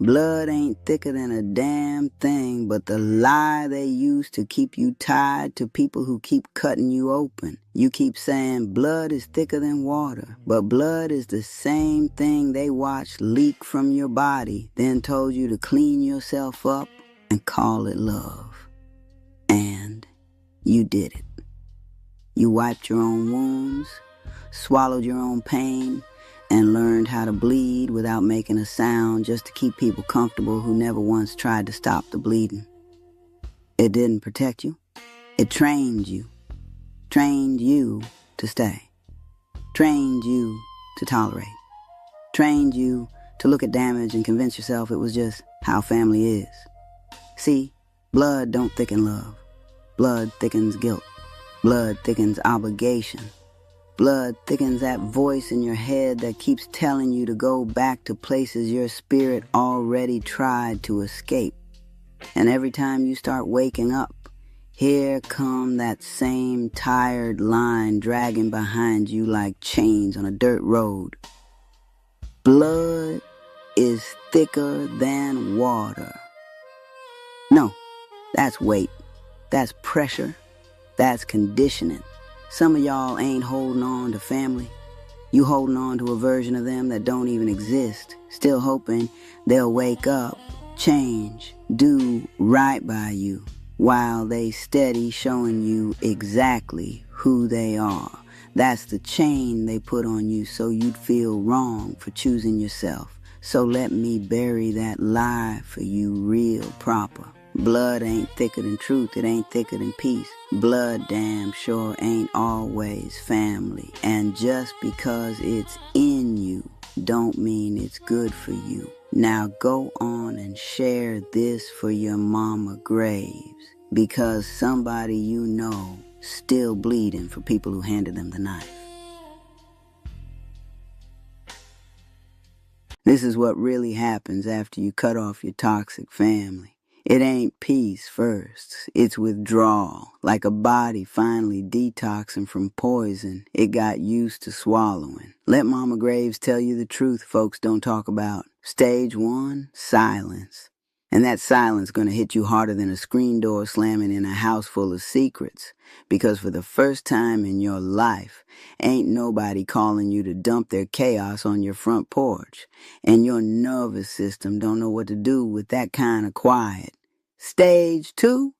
Blood ain't thicker than a damn thing, but the lie they use to keep you tied to people who keep cutting you open. You keep saying blood is thicker than water, but blood is the same thing they watched leak from your body, then told you to clean yourself up and call it love. And you did it. You wiped your own wounds, swallowed your own pain, and learned how to bleed without making a sound just to keep people comfortable who never once tried to stop the bleeding. It didn't protect you. It trained you. Trained you to stay. Trained you to tolerate. Trained you to look at damage and convince yourself it was just how family is. See, blood don't thicken love. Blood thickens guilt. Blood thickens obligation. Blood thickens that voice in your head that keeps telling you to go back to places your spirit already tried to escape. And every time you start waking up, here come that same tired line dragging behind you like chains on a dirt road. Blood is thicker than water. No, that's weight. That's pressure. That's conditioning. Some of y'all ain't holding on to family. You holding on to a version of them that don't even exist, still hoping they'll wake up, change, do right by you, while they steady showing you exactly who they are. That's the chain they put on you so you'd feel wrong for choosing yourself. So let me bury that lie for you real proper. Blood ain't thicker than truth, it ain't thicker than peace. Blood damn sure ain't always family. And just because it's in you, don't mean it's good for you. Now go on and share this for your mama graves, because somebody you know still bleeding for people who handed them the knife. This is what really happens after you cut off your toxic family. It ain't peace first, it's withdrawal, like a body finally detoxing from poison it got used to swallowing. Let Mama Graves tell you the truth folks don't talk about. Stage 1, silence. And that silence gonna hit you harder than a screen door slamming in a house full of secrets. Because for the first time in your life, ain't nobody calling you to dump their chaos on your front porch. And your nervous system don't know what to do with that kind of quiet. Stage 2,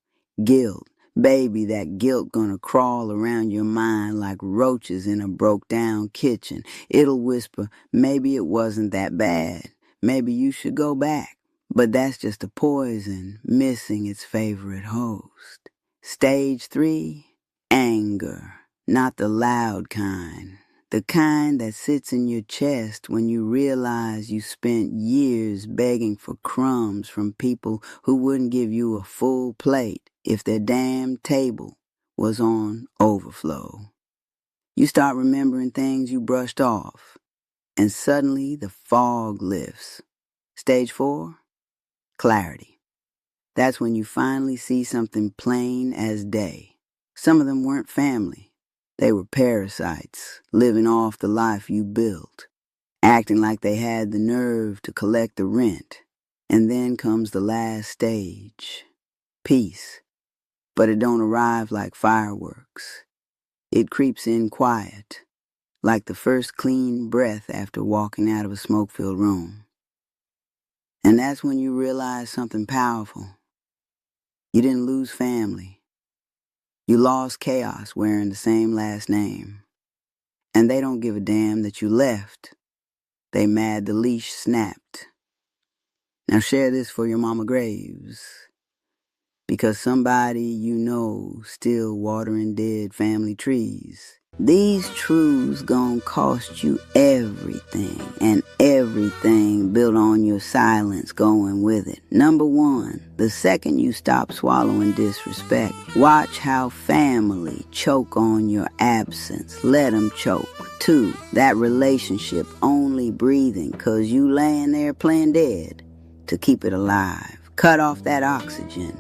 guilt. Baby, that guilt gonna crawl around your mind like roaches in a broke-down kitchen. It'll whisper, maybe it wasn't that bad. Maybe you should go back. But that's just a poison missing its favorite host. Stage 3, anger. Not the loud kind. The kind that sits in your chest when you realize you spent years begging for crumbs from people who wouldn't give you a full plate if their damn table was on overflow. You start remembering things you brushed off, and suddenly the fog lifts. Stage 4, clarity. That's when you finally see something plain as day. Some of them weren't family. They were parasites, living off the life you built, acting like they had the nerve to collect the rent. And then comes the last stage, peace. But it don't arrive like fireworks. It creeps in quiet, like the first clean breath after walking out of a smoke-filled room. And that's when you realize something powerful. You didn't lose family. You lost chaos wearing the same last name. And they don't give a damn that you left. They mad the leash snapped. Now share this for your mama graves. Because somebody you know still watering dead family trees. These truths gon' cost you everything, and everything built on your silence going with it. Number 1, the second you stop swallowing disrespect, watch how family choke on your absence. Let them choke. 2, that relationship only breathing 'cause you laying there playing dead to keep it alive. Cut off that oxygen.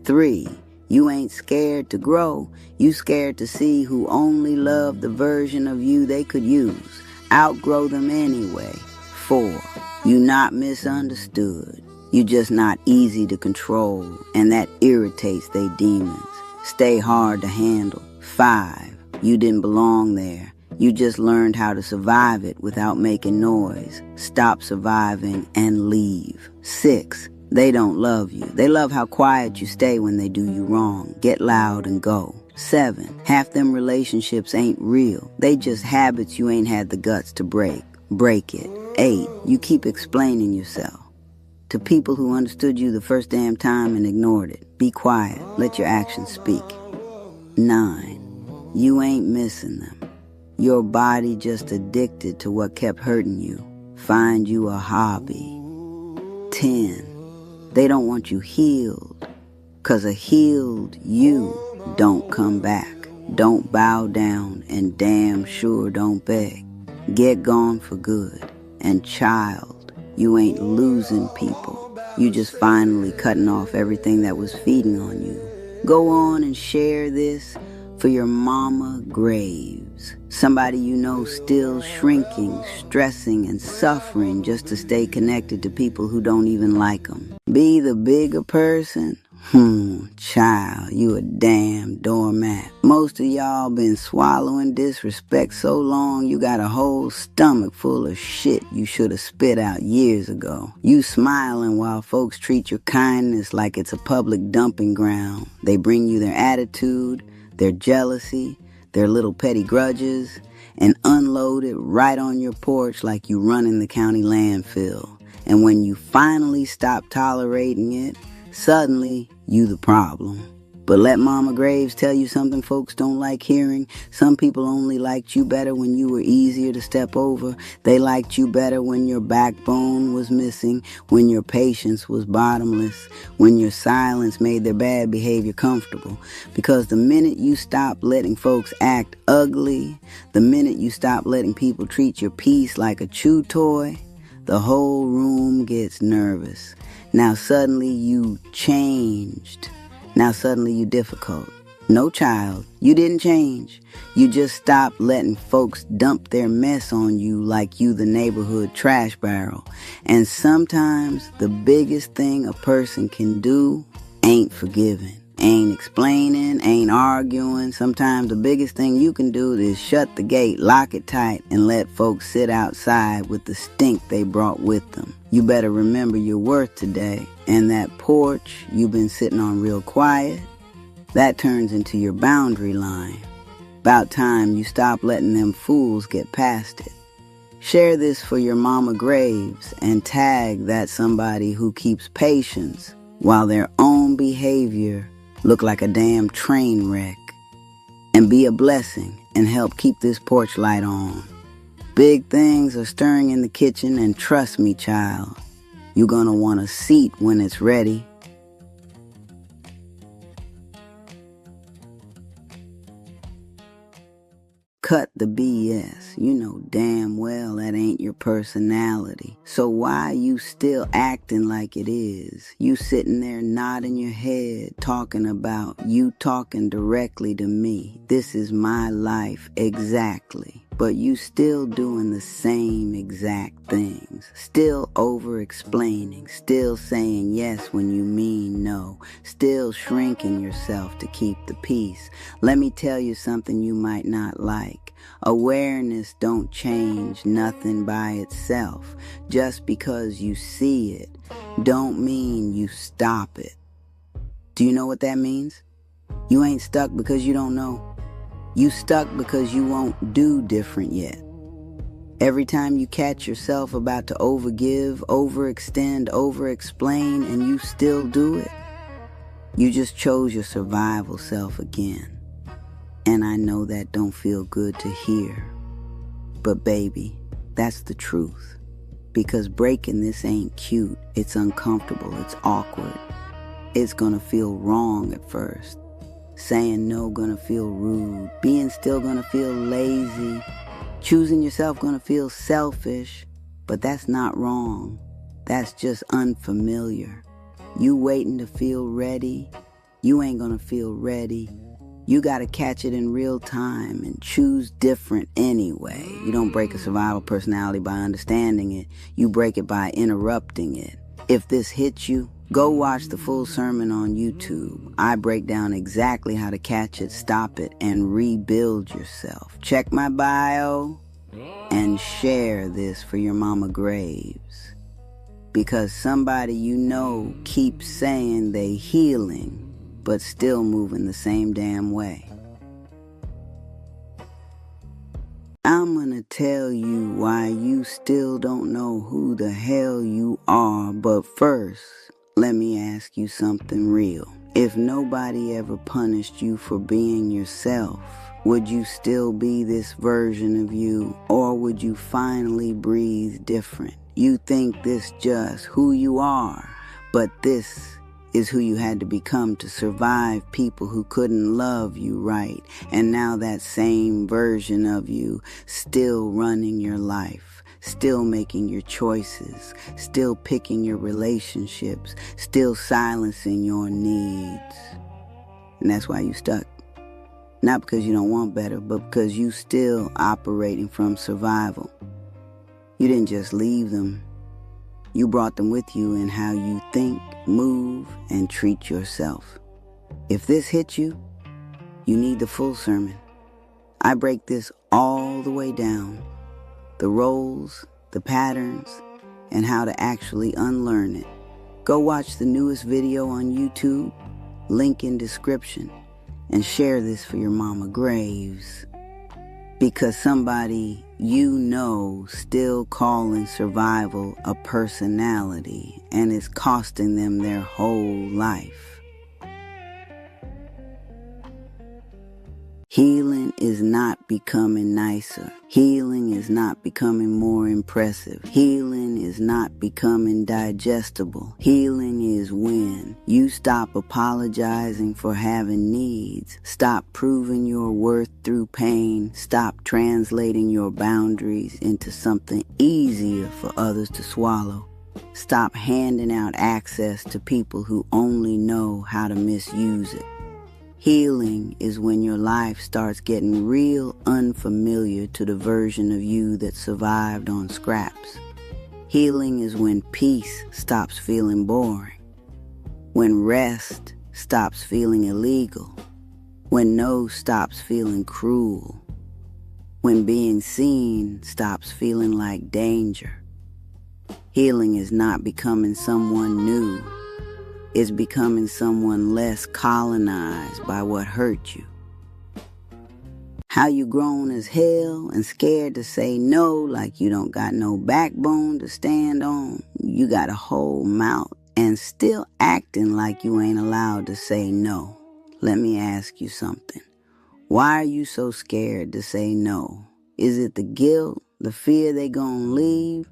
3, you ain't scared to grow. You scared to see who only loved the version of you they could use. Outgrow them anyway. 4, You not misunderstood. You just not easy to control, and that irritates they demons. Stay hard to handle. 5. You didn't belong there. You just learned how to survive it without making noise. Stop surviving and leave. 6. They don't love you. They love how quiet you stay when they do you wrong. Get loud and go. 7. Half them relationships ain't real. They just habits you ain't had the guts to break. Break it. 8. You keep explaining yourself to people who understood you the first damn time and ignored it. Be quiet. Let your actions speak. 9. You ain't missing them. Your body just addicted to what kept hurting you. Find you a hobby. 10. They don't want you healed, 'cause a healed you don't come back. Don't bow down and damn sure don't beg. Get gone for good. And child, you ain't losing people. You just finally cutting off everything that was feeding on you. Go on and share this for your mama Graves. Somebody you know still shrinking, stressing, and suffering just to stay connected to people who don't even like them. Be the bigger person? Child, you a damn doormat. Most of y'all been swallowing disrespect so long you got a whole stomach full of shit you should have spit out years ago. You smiling while folks treat your kindness like it's a public dumping ground. They bring you their attitude, their jealousy, their little petty grudges, and unload it right on your porch like you running the county landfill. And when you finally stop tolerating it, suddenly you the problem. But let Mama Graves tell you something folks don't like hearing. Some people only liked you better when you were easier to step over. They liked you better when your backbone was missing, when your patience was bottomless, when your silence made their bad behavior comfortable. Because the minute you stop letting folks act ugly, the minute you stop letting people treat your peace like a chew toy, the whole room gets nervous. Now suddenly you changed. Now suddenly you difficult. No, child, you didn't change. You just stopped letting folks dump their mess on you like you the neighborhood trash barrel. And sometimes the biggest thing a person can do ain't forgiving, ain't explaining, ain't arguing. Sometimes the biggest thing you can do is shut the gate, lock it tight, and let folks sit outside with the stink they brought with them. You better remember your worth today. And that porch you've been sitting on real quiet, that turns into your boundary line. About time you stop letting them fools get past it. Share this for your mama Graves and tag that somebody who keeps patience while their own behavior look like a damn train wreck. And be a blessing and help keep this porch light on. Big things are stirring in the kitchen, and trust me, child, you're gonna want a seat when it's ready. Cut the BS. You know damn well that ain't your personality. So why you still acting like it is? You sitting there nodding your head, talking about you talking directly to me. This is my life exactly. But you still doing the same exact things. Still over-explaining. Still saying yes when you mean no. Still shrinking yourself to keep the peace. Let me tell you something you might not like. Awareness don't change nothing by itself. Just because you see it don't mean you stop it. Do you know what that means? You ain't stuck because you don't know. You stuck because you won't do different yet. Every time you catch yourself about to overgive, overextend, overexplain, and you still do it, you just chose your survival self again. And I know that don't feel good to hear. But baby, that's the truth. Because breaking this ain't cute. It's uncomfortable. It's awkward. It's gonna feel wrong at first. Saying no gonna feel rude. Being still gonna feel lazy. Choosing yourself gonna feel selfish. But that's not wrong. That's just unfamiliar. You waiting to feel ready. You ain't gonna feel ready. You gotta catch it in real time and choose different anyway. You don't break a survival personality by understanding it. You break it by interrupting it. If this hits you, go watch the full sermon on YouTube. I break down exactly how to catch it, stop it, and rebuild yourself. Check my bio and share this for your mama graves. Because somebody you know keeps saying they healing, but still moving the same damn way. I'm gonna tell you why you still don't know who the hell you are, but first, let me ask you something real. If nobody ever punished you for being yourself, would you still be this version of you, or would you finally breathe different? You think this just who you are, but this is who you had to become to survive people who couldn't love you right. And now that same version of you still running your life, still making your choices, still picking your relationships, still silencing your needs. And that's why you stuck. Not because you don't want better, but because you still operating from survival. You didn't just leave them. You brought them with you in how you think, move, and treat yourself. If this hits you, you need the full sermon. I break this all the way down. The roles, the patterns, and how to actually unlearn it. Go watch the newest video on YouTube, link in description, and share this for your mama graves. Because somebody you know still calling survival a personality, and it's costing them their whole life. Healing is not becoming nicer. Healing is not becoming more impressive. Healing is not becoming digestible. Healing is when you stop apologizing for having needs. Stop proving your worth through pain. Stop translating your boundaries into something easier for others to swallow. Stop handing out access to people who only know how to misuse it. Healing is when your life starts getting real unfamiliar to the version of you that survived on scraps. Healing is when peace stops feeling boring. When rest stops feeling illegal. When no stops feeling cruel. When being seen stops feeling like danger. Healing is not becoming someone new. It's becoming someone less colonized by what hurt you. How you grown as hell and scared to say no like you don't got no backbone to stand on. You got a whole mouth and still acting like you ain't allowed to say no. Let me ask you something. Why are you so scared to say no? Is it the guilt, the fear they gonna leave?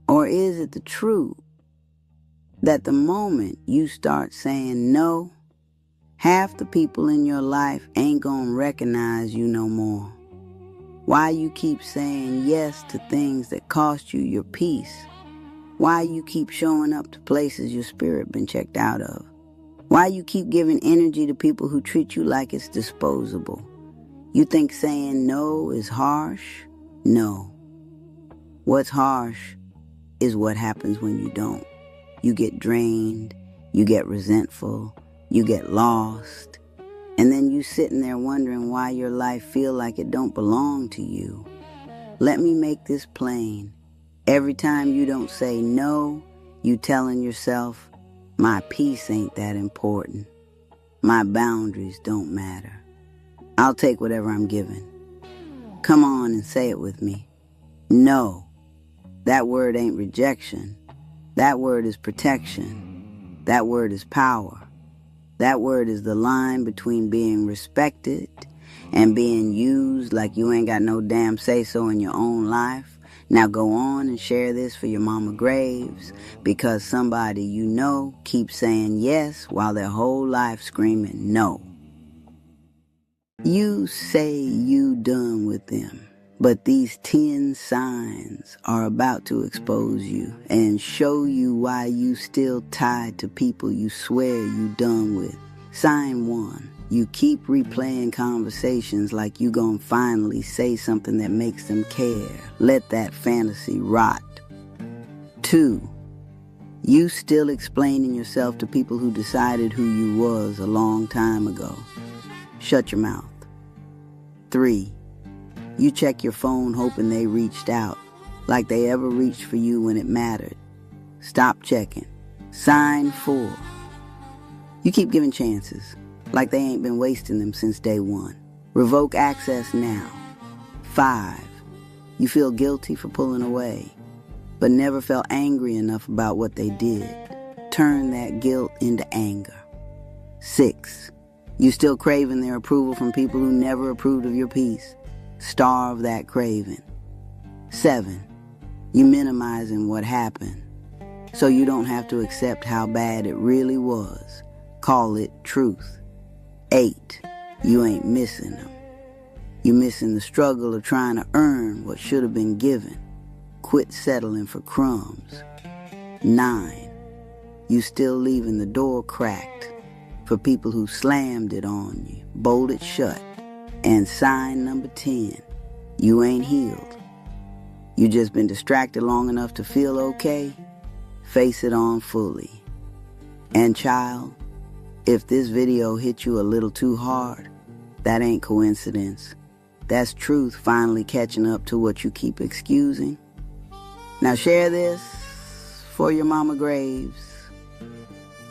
Or is it the truth? That the moment you start saying no, half the people in your life ain't gonna recognize you no more. Why you keep saying yes to things that cost you your peace? Why you keep showing up to places your spirit been checked out of? Why you keep giving energy to people who treat you like it's disposable? You think saying no is harsh? No. What's harsh is what happens when you don't. You get drained, you get resentful, you get lost, and then you sitting there wondering why your life feel like it don't belong to you. Let me make this plain. Every time you don't say no, you telling yourself, my peace ain't that important. My boundaries don't matter. I'll take whatever I'm given. Come on and say it with me. No. That word ain't rejection. That word is protection. That word is power. That word is the line between being respected and being used like you ain't got no damn say-so in your own life. Now go on and share this for your mama graves, because somebody you know keeps saying yes while their whole life screaming no. You say you done with them. But these 10 signs are about to expose you and show you why you still tied to people you swear you done with. Sign 1. You keep replaying conversations like you gonna finally say something that makes them care. Let that fantasy rot. 2. You still explaining yourself to people who decided who you was a long time ago. Shut your mouth. 3. You check your phone hoping they reached out, like they ever reached for you when it mattered. Stop checking. Sign 4. You keep giving chances, like they ain't been wasting them since day one. Revoke access now. 5. You feel guilty for pulling away, but never felt angry enough about what they did. Turn that guilt into anger. 6. You still craving their approval from people who never approved of your peace. Starve that craving. 7. You minimizing what happened, so you don't have to accept how bad it really was. Call it truth. 8. You ain't missing them. You missing the struggle of trying to earn what should have been given. Quit settling for crumbs. 9. You still leaving the door cracked for people who slammed it on you. Bolt it shut. And sign number 10. You ain't healed. You just been distracted long enough to feel okay. Face it on fully. And child, if this video hit you a little too hard, that ain't coincidence. That's truth finally catching up to what you keep excusing. Now share this for your mama graves,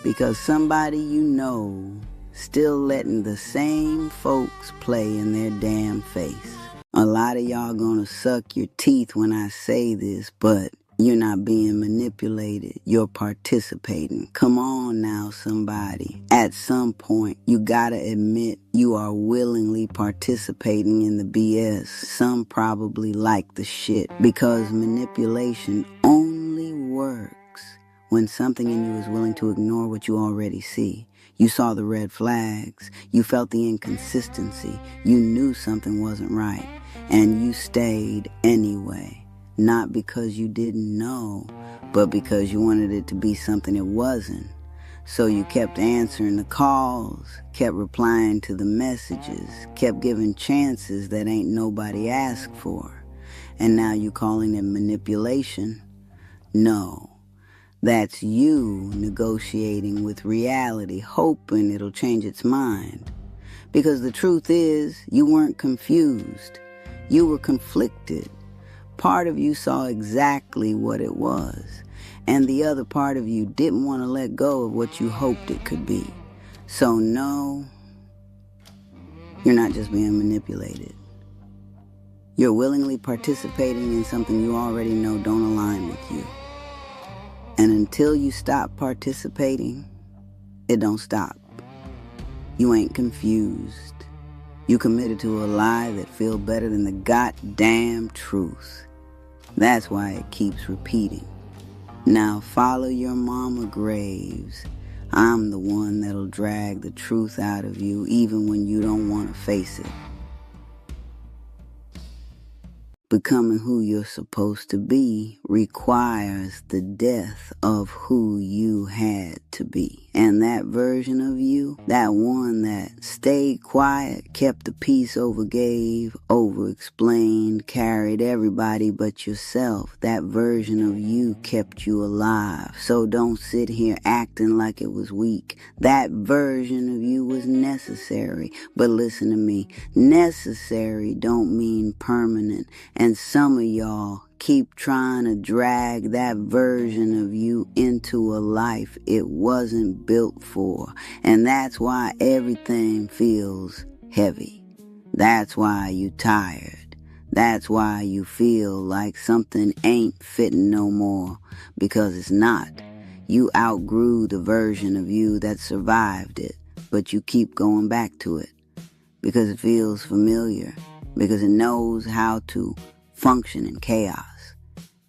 because somebody you know still letting the same folks play in their damn face. A lot of y'all gonna suck your teeth when I say this, but you're not being manipulated. You're participating. Come on now, somebody. At some point, you gotta admit you are willingly participating in the BS. Some probably like the shit, because manipulation only works when something in you is willing to ignore what you already see. You saw the red flags. You felt the inconsistency. You knew something wasn't right. And you stayed anyway. Not because you didn't know, but because you wanted it to be something it wasn't. So you kept answering the calls, kept replying to the messages, kept giving chances that ain't nobody asked for. And now you calling it manipulation? No. That's you negotiating with reality, hoping it'll change its mind. Because the truth is, you weren't confused. You were conflicted. Part of you saw exactly what it was, and the other part of you didn't want to let go of what you hoped it could be. So no, you're not just being manipulated. You're willingly participating in something you already know don't align with you. And until you stop participating, it don't stop. You ain't confused. You committed to a lie that feels better than the goddamn truth. That's why it keeps repeating. Now follow your mama graves. I'm the one that'll drag the truth out of you even when you don't want to face it. Becoming who you're supposed to be requires the death of who you had to be. And that version of you, that one that stayed quiet, kept the peace, overgave, over-explained, carried everybody but yourself, that version of you kept you alive. So don't sit here acting like it was weak. That version of you was necessary. But listen to me, necessary don't mean permanent. And some of y'all keep trying to drag that version of you into a life it wasn't built for. And that's why everything feels heavy. That's why you tired. That's why you feel like something ain't fitting no more, because it's not. You outgrew the version of you that survived it, but you keep going back to it because it feels familiar, because it knows how to function in chaos,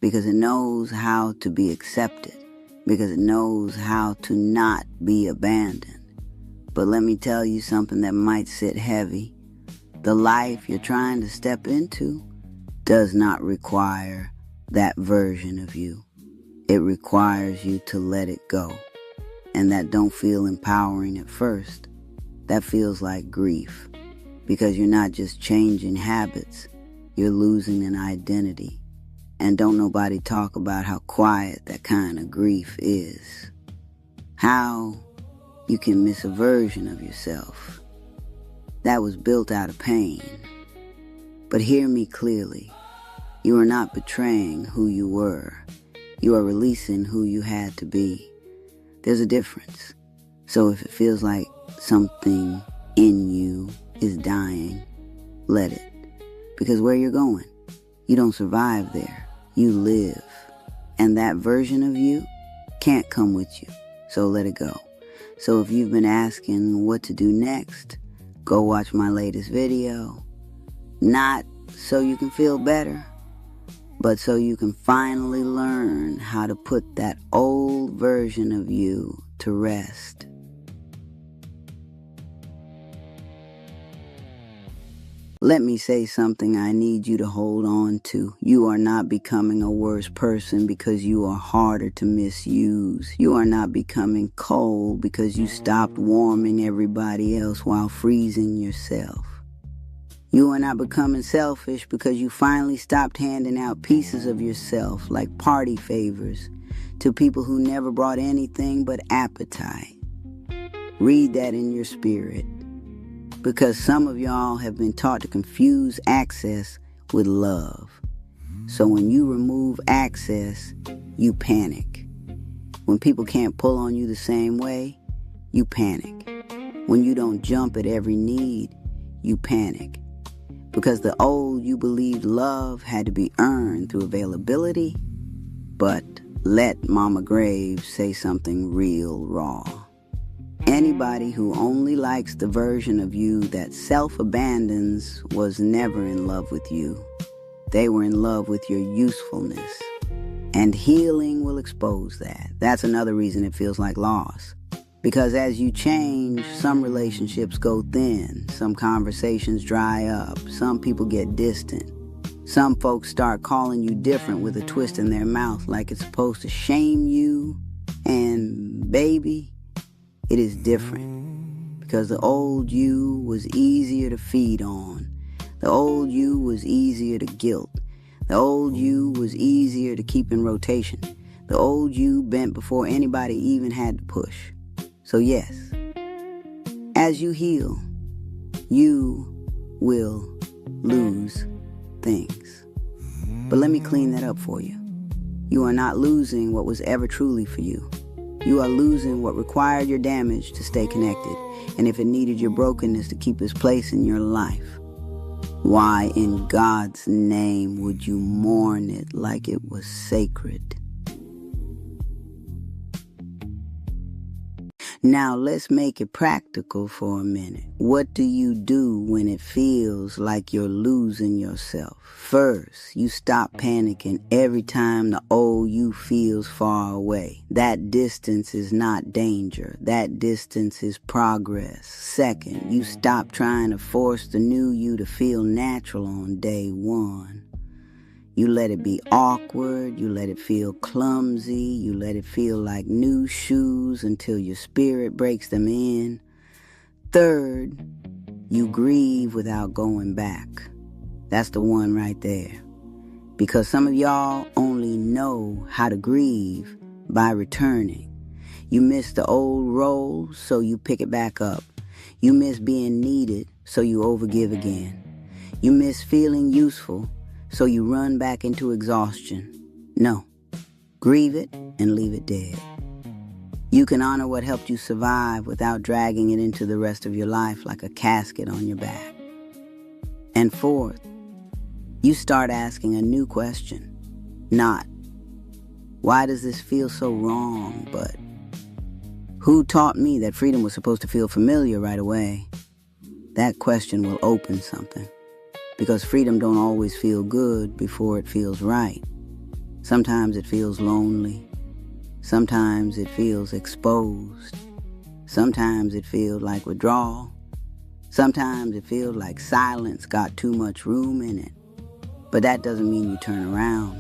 because it knows how to be accepted, because it knows how to not be abandoned. But let me tell you something that might sit heavy. The life you're trying to step into does not require that version of you. It requires you to let it go. And that don't feel empowering at first. that feels like grief, because you're not just changing habits, you're losing an identity. And don't nobody talk about how quiet that kind of grief is. How you can miss a version of yourself that was built out of pain. But hear me clearly. You are not betraying who you were. You are releasing who you had to be. There's a difference. So if it feels like something in you is dying, let it. Because where you're going, you don't survive there. You live. And that version of you can't come with you. So let it go. So if you've been asking what to do next, go watch my latest video. Not so you can feel better, but so you can finally learn how to put that old version of you to rest. Let me say something I need you to hold on to. You are not becoming a worse person because you are harder to misuse. You are not becoming cold because you stopped warming everybody else while freezing yourself. You are not becoming selfish because you finally stopped handing out pieces of yourself like party favors to people who never brought anything but appetite. Read that in your spirit. Because some of y'all have been taught to confuse access with love. So when you remove access, you panic. When people can't pull on you the same way, you panic. When you don't jump at every need, you panic. Because the old you believed love had to be earned through availability, but let Mama Graves say something real raw. Anybody who only likes the version of you that self-abandons was never in love with you. They were in love with your usefulness. And healing will expose that. That's another reason it feels like loss. Because as you change, some relationships go thin, some conversations dry up, some people get distant. Some folks start calling you different with a twist in their mouth like it's supposed to shame you. And baby, it is different, because the old you was easier to feed on. The old you was easier to guilt. The old you was easier to keep in rotation. The old you bent before anybody even had to push. So yes, as you heal, you will lose things. But let me clean that up for you. You are not losing what was ever truly for you. You are losing what required your damage to stay connected, and if it needed your brokenness to keep its place in your life. Why in God's name would you mourn it like it was sacred? Now let's make it practical for a minute. What do you do when it feels like you're losing yourself? First, you stop panicking every time the old you feels far away. That distance is not danger. That distance is progress. Second, you stop trying to force the new you to feel natural on day one. You let it be awkward, you let it feel clumsy, you let it feel like new shoes until your spirit breaks them in. Third, you grieve without going back. That's the one right there. Because some of y'all only know how to grieve by returning. You miss the old role, so you pick it back up. You miss being needed, so you overgive again. You miss feeling useful, so you run back into exhaustion. No, grieve it and leave it dead. You can honor what helped you survive without dragging it into the rest of your life like a casket on your back. And fourth, you start asking a new question. Not, why does this feel so wrong, but who taught me that freedom was supposed to feel familiar right away? That question will open something. Because freedom don't always feel good before it feels right. Sometimes it feels lonely. Sometimes it feels exposed. Sometimes it feels like withdrawal. Sometimes it feels like silence got too much room in it. But that doesn't mean you turn around.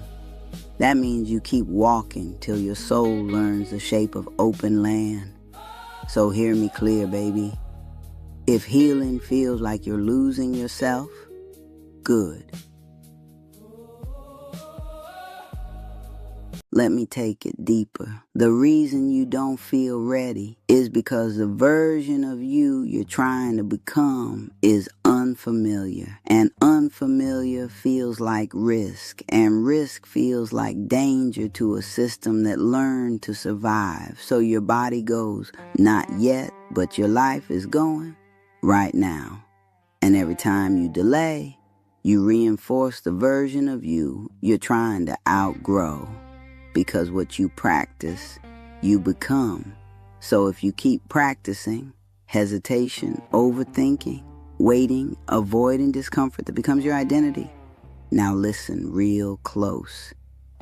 That means you keep walking till your soul learns the shape of open land. So hear me clear, baby. If healing feels like you're losing yourself, good. Let me take it deeper. The reason you don't feel ready is because the version of you you're trying to become is unfamiliar. And unfamiliar feels like risk. And risk feels like danger to a system that learned to survive. So your body goes, not yet, but your life is going right now. And every time you delay, you reinforce the version of you you're trying to outgrow. Because what you practice, you become. So if you keep practicing hesitation, overthinking, waiting, avoiding discomfort that becomes your identity, now listen real close.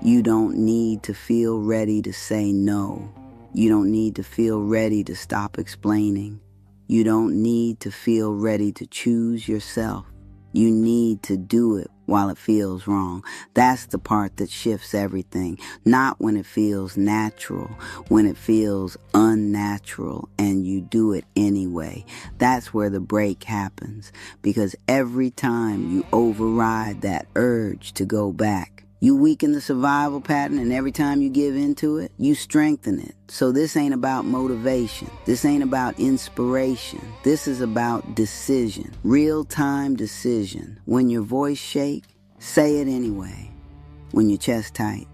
You don't need to feel ready to say no. You don't need to feel ready to stop explaining. You don't need to feel ready to choose yourself. You need to do it while it feels wrong. That's the part that shifts everything. Not when it feels natural, when it feels unnatural and you do it anyway. That's where the break happens. Because every time you override that urge to go back, you weaken the survival pattern, and every time you give into it, you strengthen it. So this ain't about motivation. This ain't about inspiration. This is about decision. Real-time decision. When your voice shake, say it anyway. When your chest tight,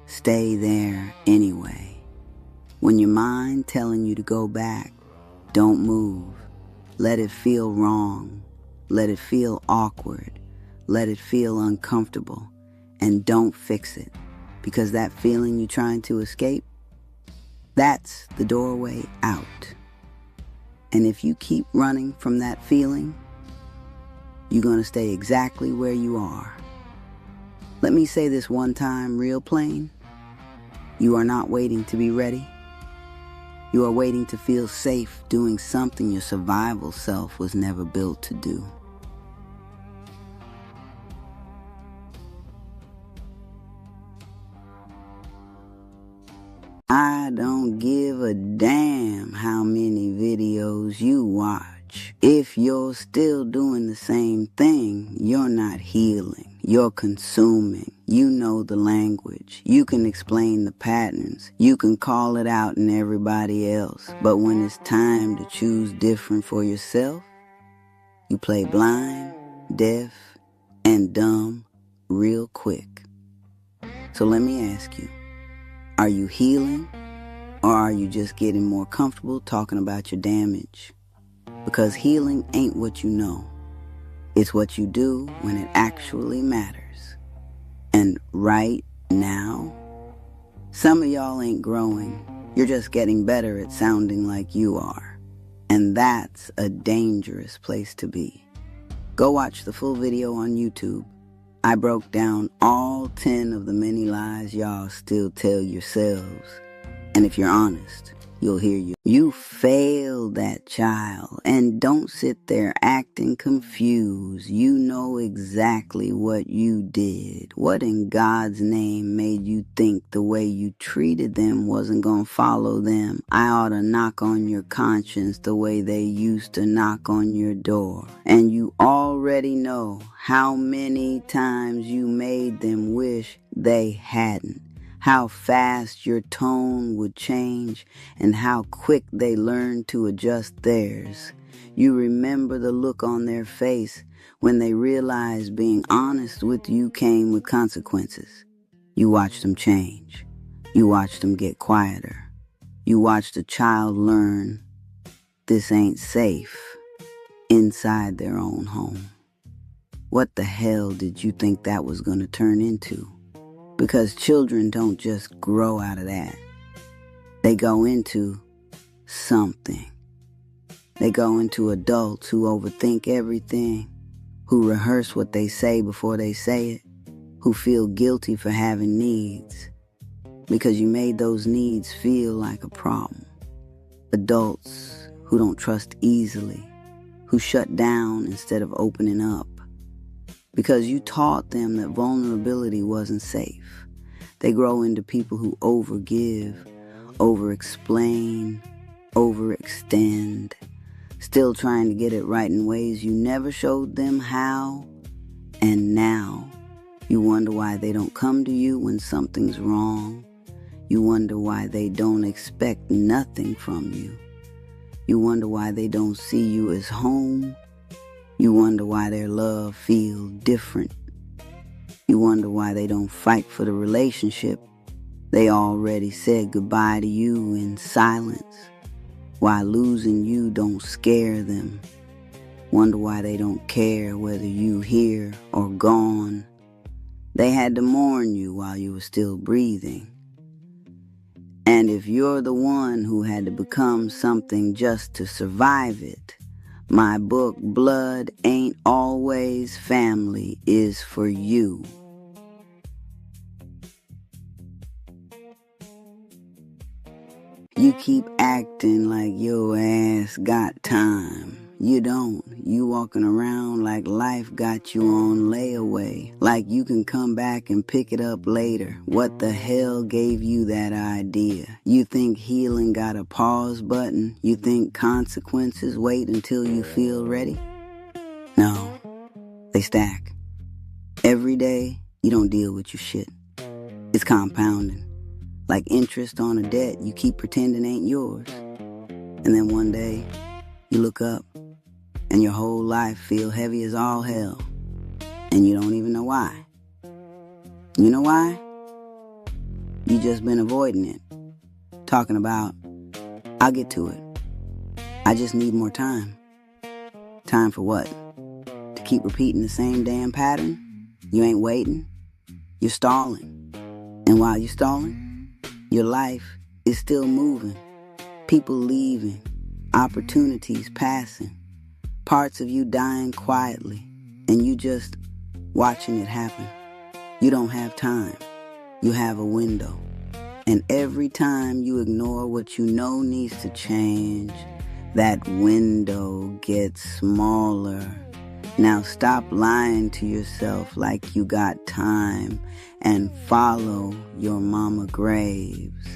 stay there anyway. When your mind telling you to go back, don't move. Let it feel wrong. Let it feel awkward. Let it feel uncomfortable. And don't fix it, because that feeling you're trying to escape, that's the doorway out. And if you keep running from that feeling, you're going to stay exactly where you are. Let me say this one time real plain. You are not waiting to be ready. You are waiting to feel safe doing something your survival self was never built to do. I don't give a damn how many videos you watch. If you're still doing the same thing, you're not healing. You're consuming. You know the language. You can explain the patterns. You can call it out in everybody else. But when it's time to choose different for yourself, you play blind, deaf, and dumb real quick. So let me ask you. Are you healing, or are you just getting more comfortable talking about your damage? Because healing ain't what you know. It's what you do when it actually matters. And right now, some of y'all ain't growing. You're just getting better at sounding like you are. And that's a dangerous place to be. Go watch the full video on YouTube. I broke down all 10 of the many lies y'all still tell yourselves. And if you're honest, you'll hear you failed that child. And don't sit there acting confused. You know exactly what you did. What in God's name made you think the way you treated them wasn't gonna follow them? I ought to knock on your conscience the way they used to knock on your door. And you already know how many times you made them wish they hadn't. How fast your tone would change and how quick they learned to adjust theirs. You remember the look on their face when they realized being honest with you came with consequences. You watched them change. You watched them get quieter. You watched a child learn this ain't safe inside their own home. What the hell did you think that was going to turn into? Because children don't just grow out of that. They go into something. They go into adults who overthink everything, who rehearse what they say before they say it, who feel guilty for having needs, because you made those needs feel like a problem. Adults who don't trust easily, who shut down instead of opening up, because you taught them that vulnerability wasn't safe. They grow into people who overgive, over-explain, overextend, still trying to get it right in ways you never showed them how, and now you wonder why they don't come to you when something's wrong. You wonder why they don't expect nothing from you. You wonder why they don't see you as home. You wonder why their love feels different. You wonder why they don't fight for the relationship. They already said goodbye to you in silence. Why losing you don't scare them. Wonder why they don't care whether you here or gone. They had to mourn you while you were still breathing. And if you're the one who had to become something just to survive it, my book, Blood Ain't Always Family, is for you. You keep acting like your ass got time. You don't. You walking around like life got you on layaway, like you can come back and pick it up later. What the hell gave you that idea? You think healing got a pause button? You think consequences wait until you feel ready? No, they stack. Every day, you don't deal with your shit. It's compounding. Like interest on a debt you keep pretending ain't yours. And then one day, you look up, and your whole life feel heavy as all hell. And you don't even know why. You know why? You just been avoiding it. Talking about, I'll get to it. I just need more time. Time for what? To keep repeating the same damn pattern? You ain't waiting. You're stalling. And while you're stalling, your life is still moving. People leaving. Opportunities passing. Parts of you dying quietly, and you just watching it happen. You don't have time. You have a window. And every time you ignore what you know needs to change, that window gets smaller. Now stop lying to yourself like you got time and follow your mama graves.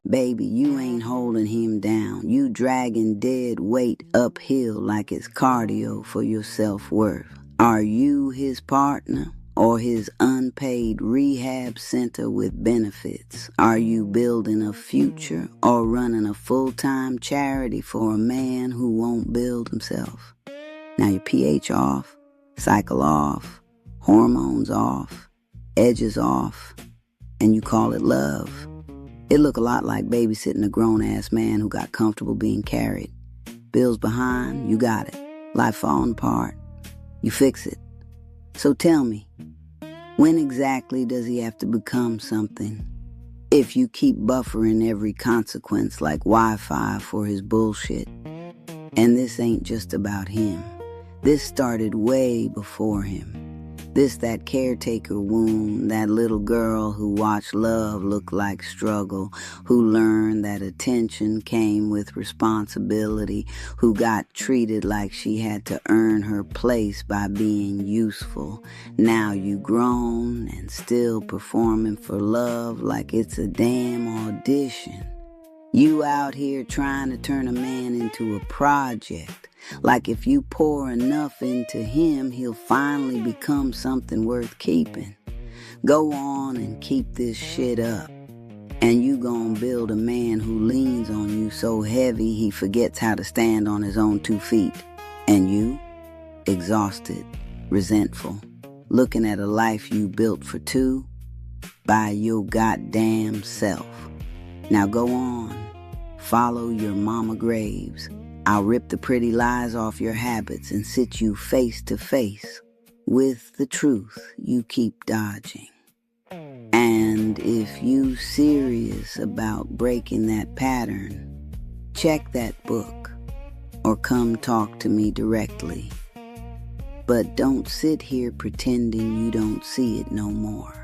Baby, you ain't holding him down. You dragging dead weight uphill like it's cardio for your self-worth. Are you his partner or his unpaid rehab center with benefits? Are you building a future or running a full-time charity for a man who won't build himself? Now your pH off, cycle off, hormones off, edges off, and you call it love. It look a lot like babysitting a grown-ass man who got comfortable being carried. Bills behind, you got it. Life falling apart, you fix it. So tell me, when exactly does he have to become something? If you keep buffering every consequence like Wi-Fi for his bullshit. And this ain't just about him. This started way before him. This that caretaker wound, that little girl who watched love look like struggle, who learned that attention came with responsibility, who got treated like she had to earn her place by being useful. Now you grown and still performing for love like it's a damn audition. You out here trying to turn a man into a project. Like if you pour enough into him, he'll finally become something worth keeping. Go on and keep this shit up. And you gonna build a man who leans on you so heavy he forgets how to stand on his own 2 feet. And you, exhausted, resentful, looking at a life you built for two by your goddamn self. Now go on, follow your mama graves. I'll rip the pretty lies off your habits and sit you face to face with the truth you keep dodging. And if you serious about breaking that pattern, check that book or come talk to me directly. But don't sit here pretending you don't see it no more.